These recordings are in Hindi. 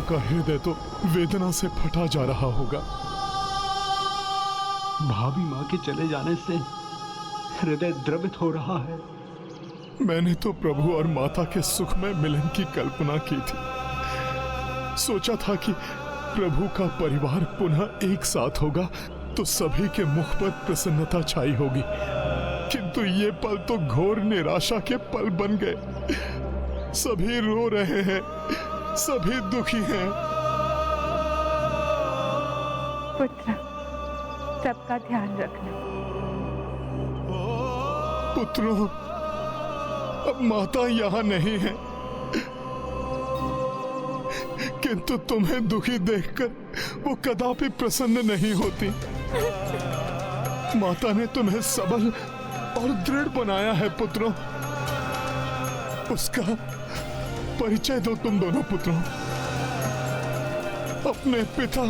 का हृदय तो वेदना से फटा जा रहा होगा। भाभी माँ के चले जाने से हृदय द्रवित हो रहा है। मैंने तो प्रभु और माता के सुखमय मिलन की कल्पना की थी। सोचा था कि प्रभु का परिवार पुनः एक साथ होगा तो सभी के मुख पर प्रसन्नता छाई होगी, किंतु ये पल तो घोर निराशा के पल बन गए। सभी रो रहे हैं, सभी दुखी हैं। पुत्र, सबका ध्यान रखना। पुत्रों, अब माता यहाँ नहीं है, किंतु तुम्हें दुखी देखकर वो कदापि प्रसन्न नहीं होती। माता ने तुम्हें सबल और दृढ़ बनाया है पुत्रों। उसका परिचय दो तुम दोनों पुत्रों। अपने पिता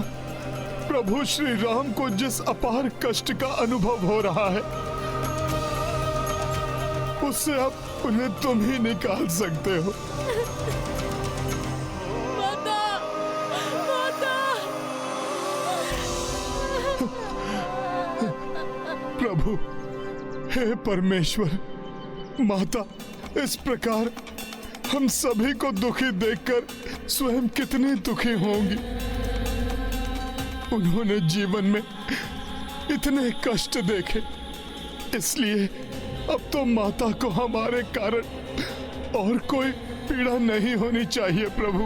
प्रभु श्री राम को जिस अपार कष्ट का अनुभव हो रहा है, उससे अब उन्हें तुम ही निकाल सकते हो। माता, माता। प्रभु, हे परमेश्वर, माता इस प्रकार हम सभी को दुखी देखकर स्वयं कितनी दुखी होंगी। उन्होंने जीवन में इतने कष्ट देखे, इसलिए अब तो माता को हमारे कारण और कोई पीड़ा नहीं होनी चाहिए प्रभु।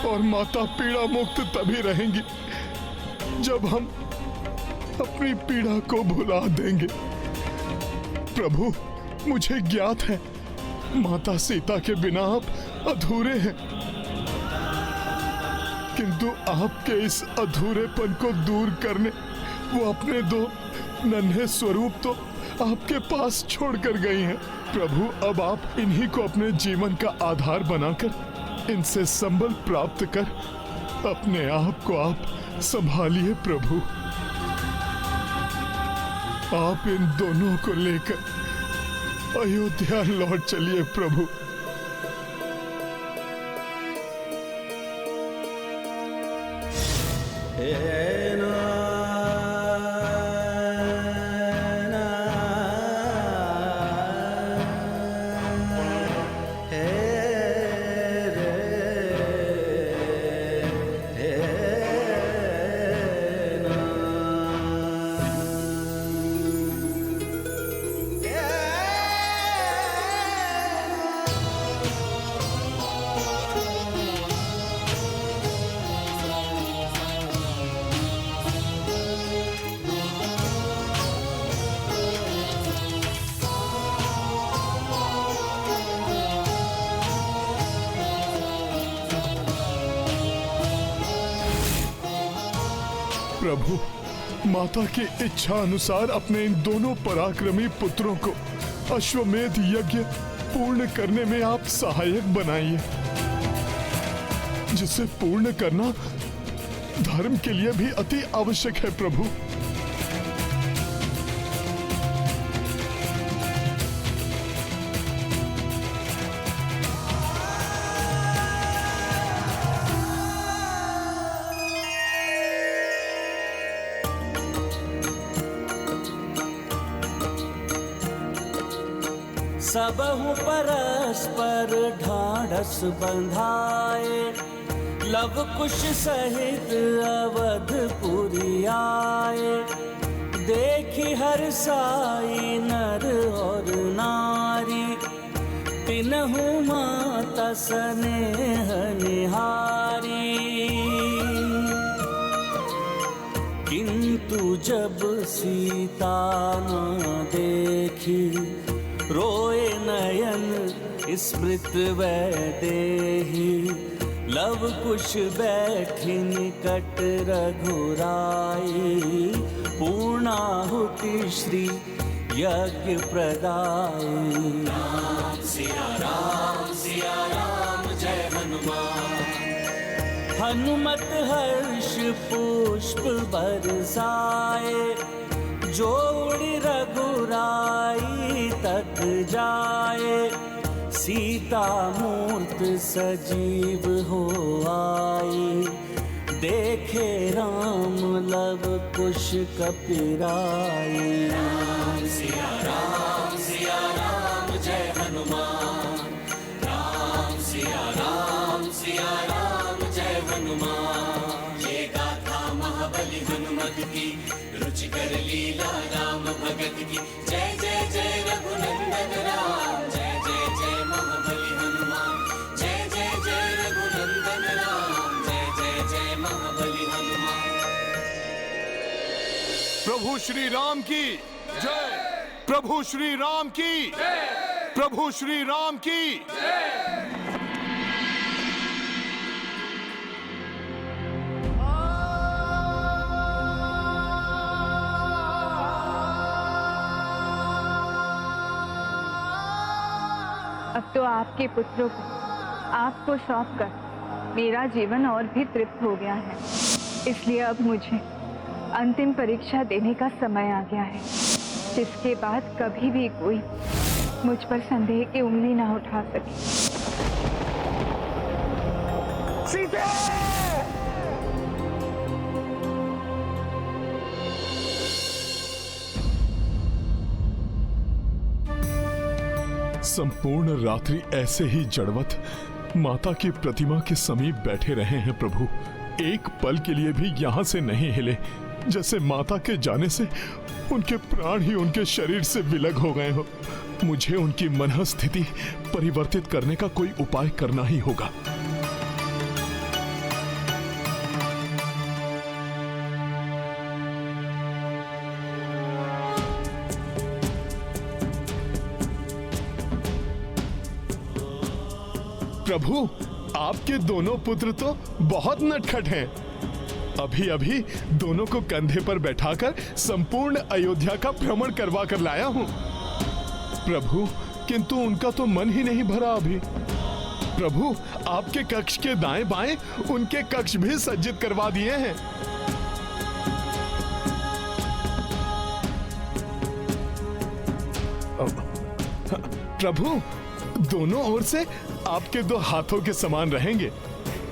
और माता पीड़ा मुक्त तभी रहेंगी जब हम अपनी पीड़ा को भुला देंगे। प्रभु, मुझे ज्ञात है माता सीता के बिना आप अधूरे हैं, किंतु आपके इस अधूरेपन को दूर करने वो अपने दो नन्हे स्वरूप तो आपके पास छोड़कर गई हैं। प्रभु, अब आप इन्हीं को अपने जीवन का आधार बनाकर इनसे संबल प्राप्त कर अपने आप को आप संभालिए प्रभु। आप इन दोनों को लेकर अयोध्या लौट चलिए प्रभु। प्रभु, माता की इच्छा अनुसार अपने इन दोनों पराक्रमी पुत्रों को अश्वमेध यज्ञ पूर्ण करने में आप सहायक बनाइए, जिसे पूर्ण करना धर्म के लिए भी अति आवश्यक है प्रभु। सबहु परस्पर ढाढ़स बंधाए, लव कुश सहित अवधपुरी आए। देखी हर साई नर और नारी, तिन्हु माता स्नेह निहारी। किंतु जब सीता न देखी, रोए नयन स्मृत वैदेही। लव कुश बैठी निकट रघुराई, पूर्णाहुति श्री यज्ञ प्रदायी। राम सिया राम जय हनुमान। हनुमत हर्ष पुष्प बरसाए, जोड़ रघुराई तक जाए। सीता मूर्त सजीव हो आई, देखे राम लव कुश कपिराई। राम सिया राम जय हनुमान, राम सिया राम जय हनुमान। ये गाथा महाबली हनुमत की, रुचिकर लीला राम भगत की। जय जय जय रघुनंदन राम, जय जय जय महाबली हनुमान। जय जय जय रघुनंदन राम, जय जय जय महाबली हनुमान। प्रभु श्री राम की जय, प्रभु श्री राम की जय, प्रभु श्री राम की जय। अब तो आपके पुत्रों को आपको सौंपकर मेरा जीवन और भी तृप्त हो गया है। इसलिए अब मुझे अंतिम परीक्षा देने का समय आ गया है, जिसके बाद कभी भी कोई मुझ पर संदेह की उंगली ना उठा सके। सीते! संपूर्ण रात्रि ऐसे ही जड़वत माता की प्रतिमा के समीप बैठे रहे हैं प्रभु। एक पल के लिए भी यहाँ से नहीं हिले, जैसे माता के जाने से उनके प्राण ही उनके शरीर से विलग हो गए हो। मुझे उनकी मनःस्थिति परिवर्तित करने का कोई उपाय करना ही होगा। प्रभु, आपके दोनों पुत्र तो बहुत नटखट हैं। अभी अभी दोनों को कंधे पर बैठाकर संपूर्ण अयोध्या का भ्रमण करवा कर लाया हूं। प्रभु, किंतु उनका तो मन ही नहीं भरा अभी। प्रभु, आपके कक्ष के दाएं बाएं उनके कक्ष भी सज्जित करवा दिए हैं। प्रभु, दोनों ओर से आपके दो हाथों के समान रहेंगे।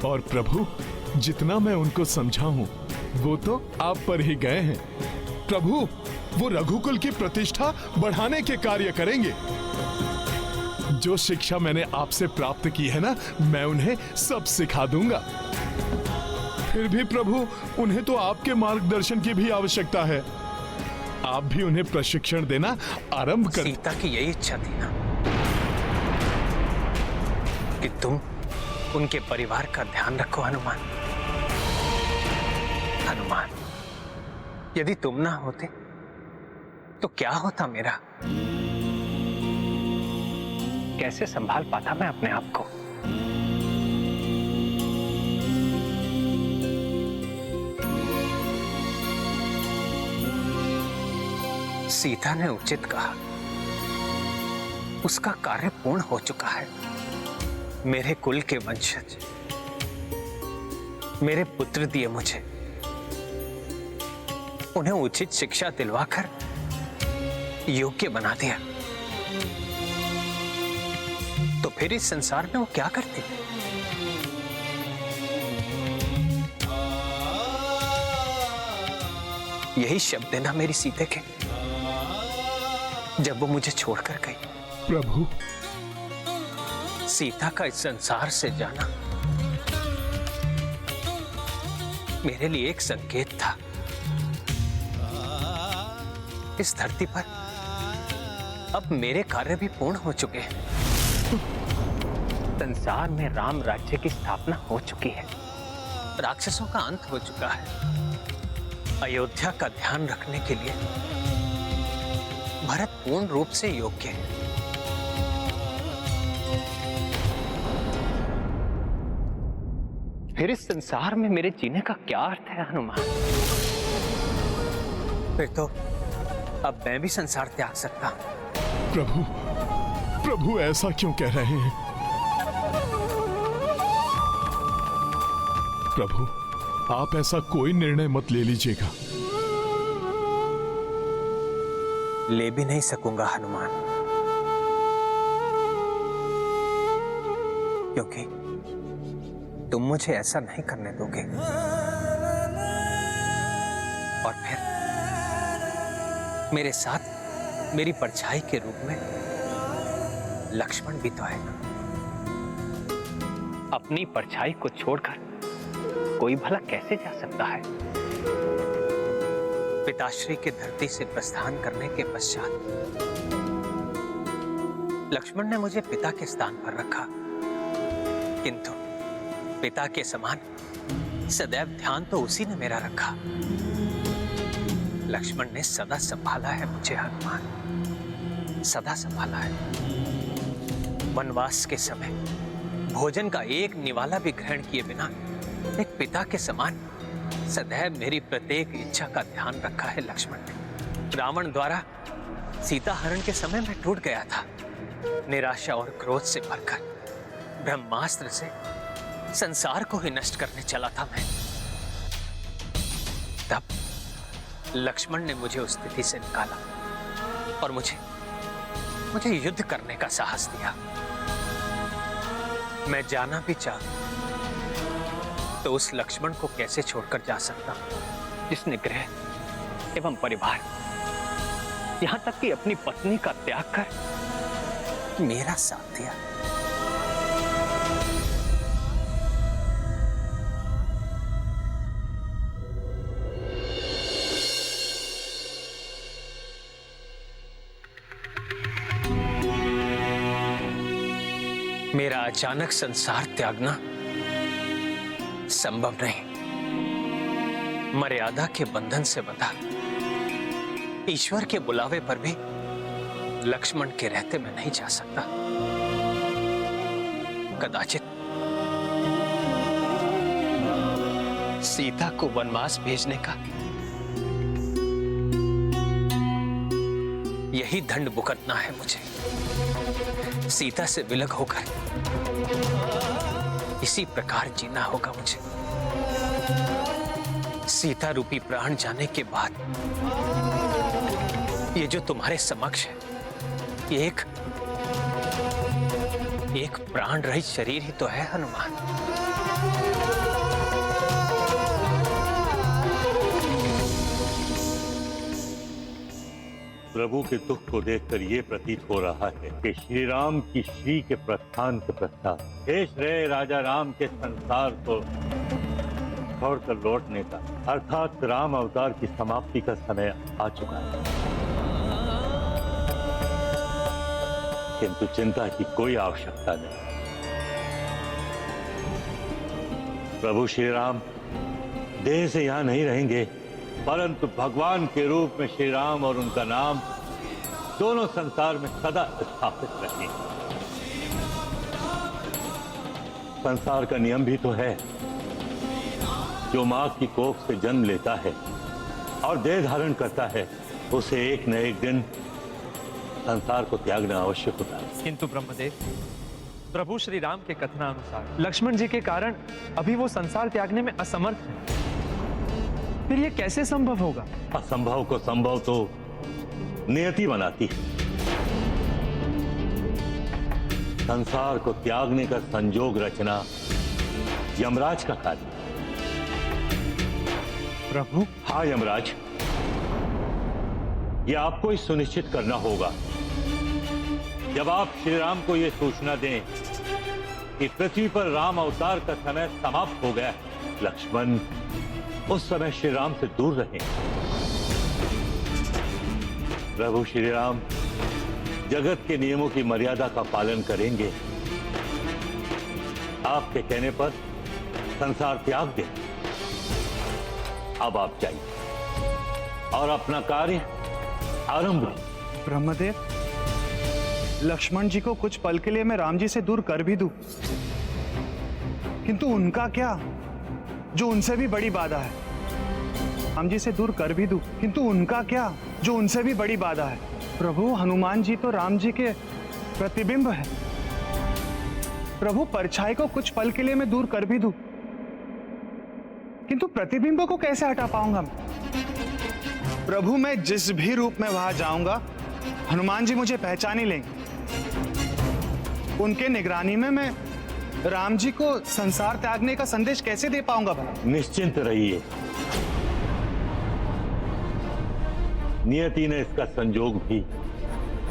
और प्रभु, जितना मैं उनको समझा हूं वो तो आप पर ही गए हैं। प्रभु, वो रघुकुल की प्रतिष्ठा बढ़ाने के कार्य करेंगे। जो शिक्षा मैंने आपसे प्राप्त की है ना, मैं उन्हें सब सिखा दूंगा। फिर भी प्रभु, उन्हें तो आपके मार्गदर्शन की भी आवश्यकता है। आप भी उन्हें प्रशिक्षण देना आरंभ कर। सीता की यही इच्छा थी ना कि तुम उनके परिवार का ध्यान रखो। हनुमान, हनुमान, यदि तुम ना होते तो क्या होता मेरा? कैसे संभाल पाता मैं अपने आप को? सीता ने उचित कहा, उसका कार्य पूर्ण हो चुका है। मेरे कुल के वंशज मेरे पुत्र दिए मुझे, उन्हें उचित शिक्षा दिलवाकर योग्य बना दिया, तो फिर इस संसार में वो क्या करते? यही शब्द है ना मेरी सीते के, जब वो मुझे छोड़कर गई। प्रभु, सीता का इस संसार से जाना मेरे लिए एक संकेत था। इस धरती पर अब मेरे कार्य भी पूर्ण हो चुके हैं। संसार में राम राज्य की स्थापना हो चुकी है, राक्षसों का अंत हो चुका है। अयोध्या का ध्यान रखने के लिए भरत पूर्ण रूप से योग्य है। फिर इस संसार में मेरे जीने का क्या अर्थ है हनुमान? फिर तो अब मैं भी संसार त्याग सकता हूं। प्रभु, प्रभु ऐसा क्यों कह रहे हैं? प्रभु, आप ऐसा कोई निर्णय मत ले लीजिएगा। ले भी नहीं सकूंगा हनुमान, क्योंकि तुम मुझे ऐसा नहीं करने दोगे। और फिर मेरे साथ मेरी परछाई के रूप में लक्ष्मण भी तो है ना। अपनी परछाई को छोड़कर कोई भला कैसे जा सकता है? पिताश्री के धरती से प्रस्थान करने के पश्चात लक्ष्मण ने मुझे पिता के स्थान पर रखा, किंतु पिता के समान सदैव ध्यान तो उसी ने मेरा रखा। लक्ष्मण ने सदा संभाला है मुझे हनुमान, सदा संभाला है। वनवास के समय भोजन का एक निवाला भी ग्रहण किए बिना एक पिता के समान सदैव मेरी प्रत्येक इच्छा का ध्यान रखा है लक्ष्मण ने। रावण द्वारा सीता हरण के समय मैं टूट गया था। निराशा और क्रोध से भरकर ब्रह्मास्त्र से संसार को ही नष्ट करने चला था मैं। तब लक्ष्मण ने मुझे उस स्थिति से निकाला और मुझे युद्ध करने का साहस दिया। मैं जाना भी चाहूं तो उस लक्ष्मण को कैसे छोड़कर जा सकता हूं, जिसने गृह एवं परिवार, यहां तक कि अपनी पत्नी का त्याग कर मेरा साथ दिया। मेरा अचानक संसार त्यागना संभव नहीं। मर्यादा के बंधन से बंधा ईश्वर के बुलावे पर भी लक्ष्मण के रहते मैं नहीं जा सकता। कदाचित सीता को वनवास भेजने का यही दंड भुगतना है मुझे। सीता से विलग होकर इसी प्रकार जीना होगा मुझे। सीता रूपी प्राण जाने के बाद ये जो तुम्हारे समक्ष है, ये एक प्राण रहित शरीर ही तो है हनुमान। प्रभु के दुख को देखकर ये प्रतीत हो रहा है कि श्री राम की श्री के प्रस्थान के पश्चात शेष रहे राजा राम के संसार को छोड़कर लौटने का, अर्थात राम अवतार की समाप्ति का समय आ चुका है। किंतु चिंता की कोई आवश्यकता नहीं। प्रभु श्री राम देह से यहां नहीं रहेंगे, परंतु भगवान के रूप में श्री राम और उनका नाम दोनों संसार में सदा स्थापित रहेंगे। संसार का नियम भी तो है, जो मां की कोख से जन्म लेता है और देह धारण करता है, उसे एक न एक दिन संसार को त्यागना आवश्यक होता है। किंतु ब्रह्मदेव, प्रभु श्री राम के कथनानुसार लक्ष्मण जी के कारण अभी वो संसार त्यागने में असमर्थ है। फिर ये कैसे संभव होगा? असंभव को संभव तो नियति बनाती है। संसार को त्यागने का संजोग रचना यमराज का कार्य। प्रभु? हाँ यमराज, ये आपको ही सुनिश्चित करना होगा। जब आप श्री राम को यह सूचना दें कि पृथ्वी पर राम अवतार का समय समाप्त हो गया है, लक्ष्मण उस समय श्री राम से दूर रहें। प्रभु श्री राम जगत के नियमों की मर्यादा का पालन करेंगे। आपके कहने पर संसार त्याग दें। अब आप जाइए और अपना कार्य आरंभ करें। ब्रह्मदेव, लक्ष्मण जी को कुछ पल के लिए मैं राम जी से दूर कर भी दूं, किंतु उनका क्या जो उनसे भी बड़ी बाधा है। राम जी से दूर कर भी दूं, किंतु उनका क्या जो उनसे भी बड़ी बाधा है। प्रभु, हनुमान जी तो राम जी के प्रतिबिंब है। प्रभु, परछाई को कुछ पल के लिए मैं दूर कर भी दूं, किंतु प्रतिबिंब को कैसे हटा पाऊंगा मैं? प्रभु, मैं जिस भी रूप में वहां जाऊंगा, हनुमान जी मुझे पहचान ही लेंगे। उनके निगरानी में मैं राम जी को संसार त्यागने का संदेश कैसे दे पाऊंगा भला? निश्चिंत रहिए, नियति ने इसका संजोग भी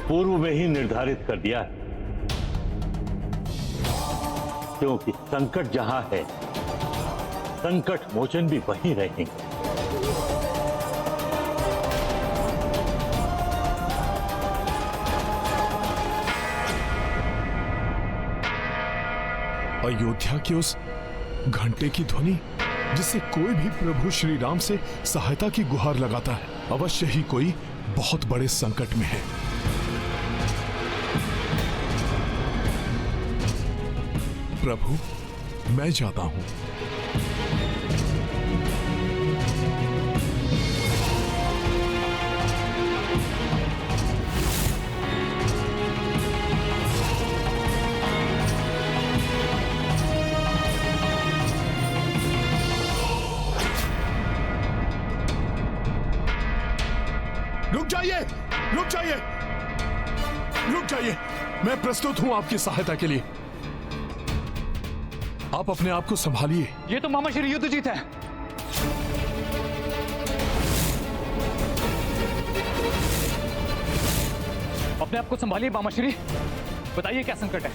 पूर्व में ही निर्धारित कर दिया है, क्योंकि संकट जहां है संकट मोचन भी वहीं रहेंगे। अयोध्या की उस घंटे की ध्वनि जिससे कोई भी प्रभु श्री राम से सहायता की गुहार लगाता है, अवश्य ही कोई बहुत बड़े संकट में है। प्रभु, मैं जाता हूं। रुक जाइए, रुक जाइए, रुक जाइए। मैं प्रस्तुत हूं आपकी सहायता के लिए। आप अपने आप को संभालिए। ये तो मामा श्री युद्धजीत है। अपने आप को संभालिए मामा श्री। बताइए क्या संकट है,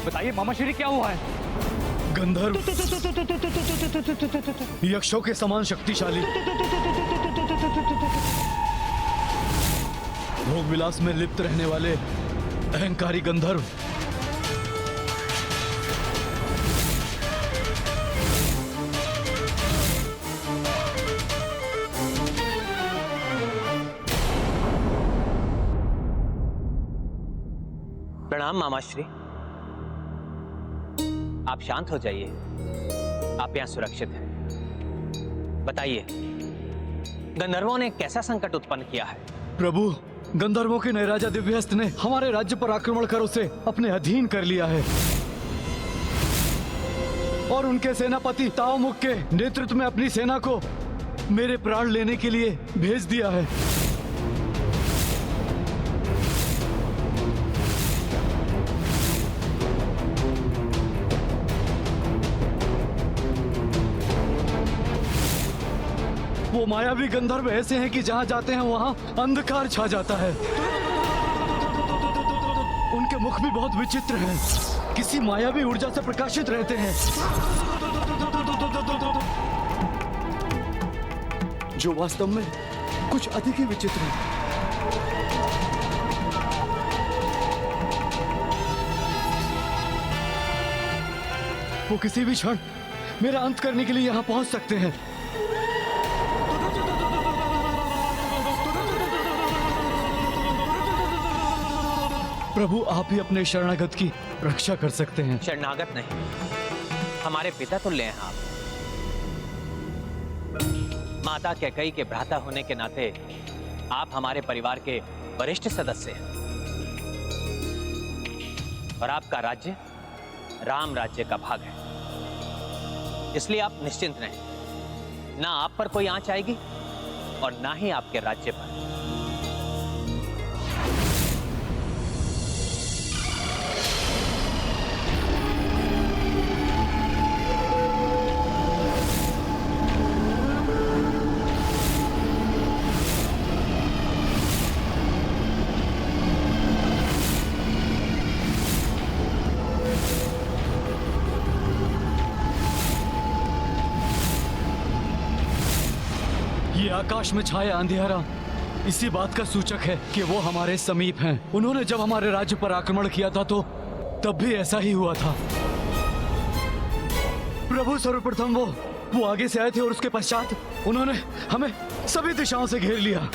बताइए मामा श्री क्या हुआ है? गंधर्व यक्षों के समान शक्तिशाली, भोग विलास में लिप्त रहने वाले अहंकारी गंधर्व प्रणाम मामाश्री। आप शांत हो जाइए, आप यहां सुरक्षित हैं। बताइए, गंधर्वों ने कैसा संकट उत्पन्न किया है? प्रभु, गंधर्वों के नए राजा दिव्यहस्त ने हमारे राज्य पर आक्रमण कर उसे अपने अधीन कर लिया है और उनके सेनापति तावमुख के नेतृत्व में अपनी सेना को मेरे प्राण लेने के लिए भेज दिया है। वो मायावी गंधर्व ऐसे हैं कि जहां जाते हैं वहां अंधकार छा जाता है। उनके मुख भी बहुत विचित्र हैं, किसी मायावी ऊर्जा से प्रकाशित रहते हैं जो वास्तव में कुछ अधिक ही विचित्र है। वो किसी भी क्षण मेरा अंत करने के लिए यहां पहुंच सकते हैं। प्रभु, आप ही अपने शरणागत की रक्षा कर सकते हैं। शरणागत नहीं, हमारे पिता तुल्य हैं आप। माता कैकेयी के भ्राता होने के नाते आप हमारे परिवार के वरिष्ठ सदस्य हैं और आपका राज्य राम राज्य का भाग है, इसलिए आप निश्चिंत रहें। ना आप पर कोई आंच आएगी और ना ही आपके राज्य पर। ये आकाश में छाया अंधेरा इसी बात का सूचक है कि वो हमारे समीप हैं। उन्होंने जब हमारे राज्य पर आक्रमण किया था तो तब भी ऐसा ही हुआ था। प्रभु, सर्वप्रथम वो आगे से आए थे और उसके पश्चात उन्होंने हमें सभी दिशाओं से घेर लिया।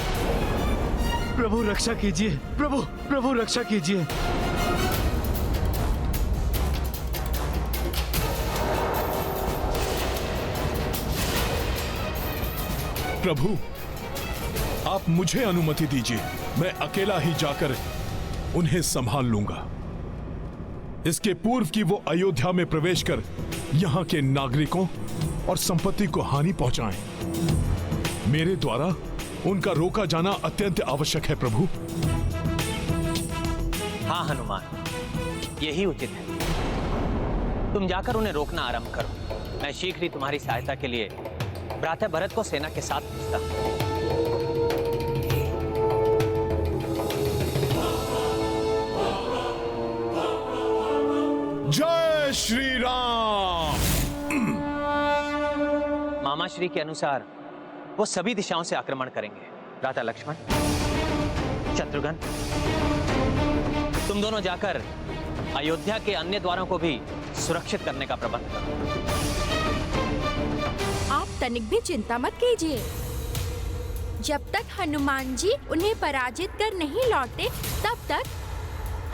प्रभु रक्षा कीजिए, प्रभु रक्षा कीजिए। प्रभु, आप मुझे अनुमति दीजिए, मैं अकेला ही जाकर उन्हें संभाल लूंगा। इसके पूर्व कि वो अयोध्या में प्रवेश कर यहां के नागरिकों और संपत्ति को हानि पहुंचाएं। मेरे द्वारा उनका रोका जाना अत्यंत आवश्यक है प्रभु। हाँ हनुमान, यही उचित है। तुम जाकर उन्हें रोकना आरंभ करो। मैं शीघ्र ही तुम्हारी सहायता के लिए भ्राता भरत को सेना के साथ भेजता हूं। जय श्री राम। मामा श्री के अनुसार वो सभी दिशाओं से आक्रमण करेंगे। भ्राता लक्ष्मण, शत्रुघ्न, तुम दोनों जाकर अयोध्या के अन्य द्वारों को भी सुरक्षित करने का प्रबंध करो। आप तनिक भी चिंता मत कीजिए। जब तक हनुमान जी उन्हें पराजित कर नहीं लौटे, तब तक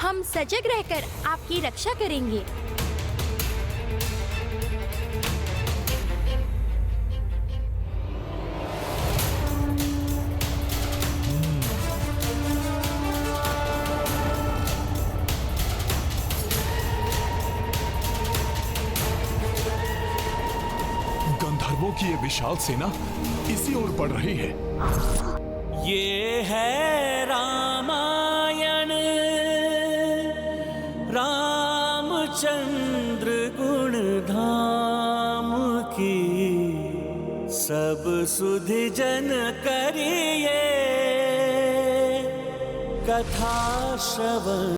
हम सजग रहकर आपकी रक्षा करेंगे। गंधर्वों की ये विशाल सेना इसी ओर बढ़ रही है। ये है रामायण, रामचंद्र गुण धाम की, सब सुधि जन करिए कथा श्रवण।